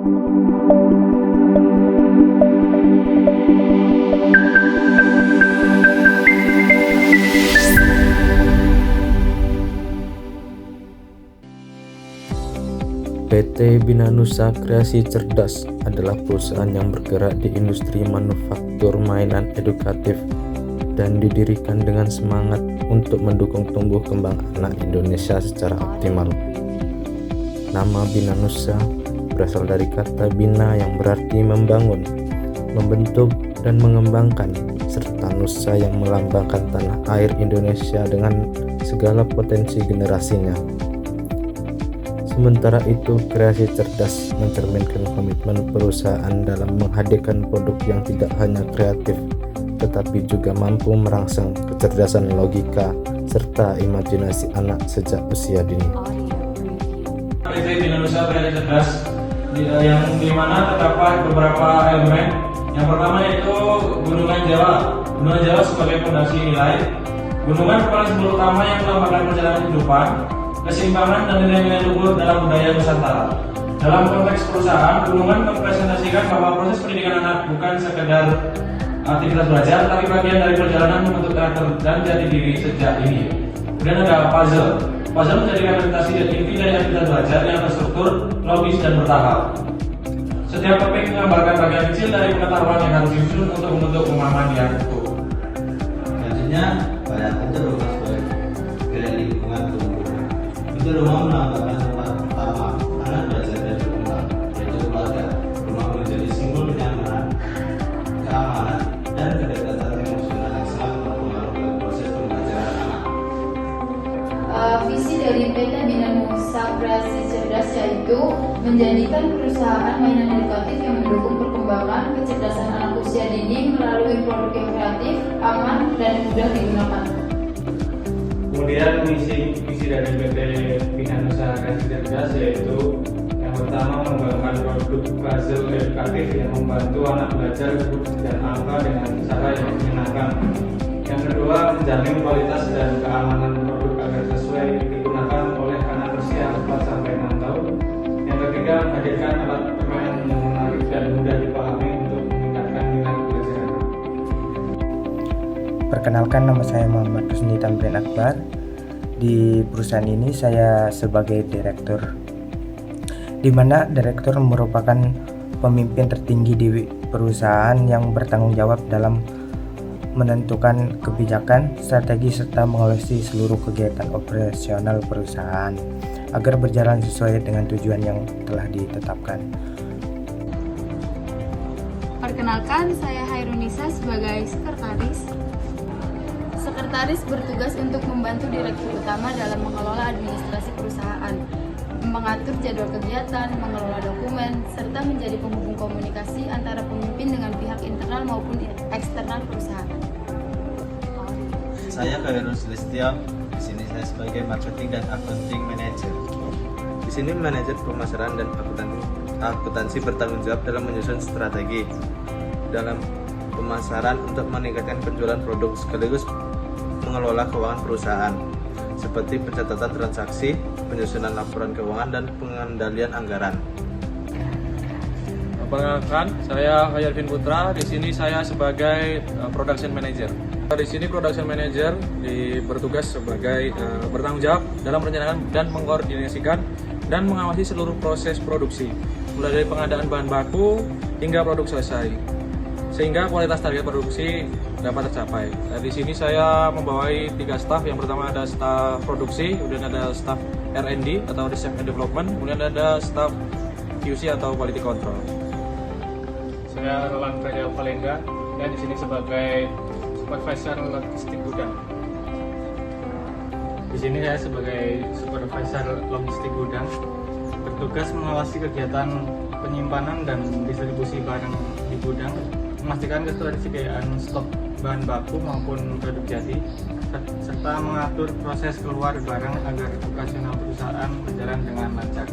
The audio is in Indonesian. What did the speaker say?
PT Bina Nusa Kreasi Cerdas adalah perusahaan yang bergerak di industri manufaktur mainan edukatif dan didirikan dengan semangat untuk mendukung tumbuh kembang anak Indonesia secara optimal. Nama Bina Nusa berasal dari kata bina yang berarti membangun, membentuk, dan mengembangkan, serta Nusa yang melambangkan tanah air Indonesia dengan segala potensi generasinya. Sementara itu, Kreasi Cerdas mencerminkan komitmen perusahaan dalam menghadirkan produk yang tidak hanya kreatif, tetapi juga mampu merangsang kecerdasan logika serta imajinasi anak sejak usia dini. PT Bina Nusa Kreasi Cerdas yang dimana terdapat beberapa elemen. Yang pertama yaitu Gunungan Jawa. Gunungan Jawa sebagai fondasi nilai. Gunungan merupakan simbol utama yang melambangkan perjalanan kehidupan, keseimbangan dan nilai-nilai luhur dalam budaya Nusantara. Dalam konteks perusahaan, gunungan mempresentasikan bahwa proses pendidikan anak bukan sekedar aktivitas belajar, tapi bagian dari perjalanan membentuk karakter dan jati diri sejak dini. Kemudian ada puzzle. Puzzle menjadi representasi dan inti dari aktivitas belajar yang terstruktur, logis, dan bertahap. Setiap topik menggambarkan bagian kecil dari pengetahuan yang harus disusun untuk membentuk pemahaman yang utuh. Selanjutnya, variabel rumah sebagai lingkungan tumbuh. Itu rumah menambahkan tempat pertama anak belajar dan berkembang, yaitu keluarga. Rumah menjadi simbol kenyamanan, keamanan, dan kedekatan emosional yang sangat berpengaruh dalam proses pembelajaran anak. Visi dari PT Bina Nusa Kreasi Cerdas yaitu menjadikan perusahaan mainan edukatif yang mendukung perkembangan kecerdasan anak usia dini melalui produk yang kreatif, aman, dan mudah digunakan. Kemudian misi dari PT Bina Nusa Kreasi Cerdas yaitu yang pertama mengembangkan produk puzzle edukatif yang membantu anak belajar huruf dan angka dengan cara yang menyenangkan. Yang kedua, menjamin kualitas dan keamanan produk agar sesuai digunakan oleh anak usia 4-6 tahun. Yang ketiga, menghadirkan alat permainan yang menarik dan mudah dipahami untuk meningkatkan minat belajar. Perkenalkan, nama saya Muhammad Husni Tamrin Akbar. Di perusahaan ini saya sebagai direktur, di mana direktur merupakan pemimpin tertinggi di perusahaan yang bertanggung jawab dalam menentukan kebijakan, strategi, serta mengelola seluruh kegiatan operasional perusahaan agar berjalan sesuai dengan tujuan yang telah ditetapkan. Perkenalkan, saya Hairunisa sebagai sekretaris. Sekretaris bertugas untuk membantu direktur utama dalam mengelola administrasi perusahaan, mengatur jadwal kegiatan, mengelola dokumen, serta menjadi penghubung komunikasi antara pemimpin dengan pihak internal maupun eksternal perusahaan. Saya Khairul Celestia. Di sini saya sebagai marketing dan accounting manager. Di sini manajer pemasaran dan akuntansi bertanggung jawab dalam menyusun strategi dalam pemasaran untuk meningkatkan penjualan produk sekaligus mengelola keuangan perusahaan seperti pencatatan transaksi, penyusunan laporan keuangan, dan pengendalian anggaran. Perkenalkan, saya Hayarvin Putra. Di sini saya sebagai production manager. Di sini production manager bertugas sebagai bertanggung jawab dalam merencanakan dan mengkoordinasikan dan mengawasi seluruh proses produksi, mulai dari pengadaan bahan baku hingga produk selesai, sehingga kualitas target produksi dapat tercapai. Di sini saya membawai 3 staf. Yang pertama ada staf produksi, kemudian ada staf R&D atau Research and Development, kemudian ada staf QC atau Quality Control. Saya Roland Raja Palengga dan di sini sebagai supervisor logistik gudang. Di sini saya sebagai supervisor logistik gudang bertugas mengawasi kegiatan penyimpanan dan distribusi barang di gudang, memastikan ketersediaan stok bahan baku maupun produk jadi, serta mengatur proses keluar barang agar operasional perusahaan berjalan dengan lancar.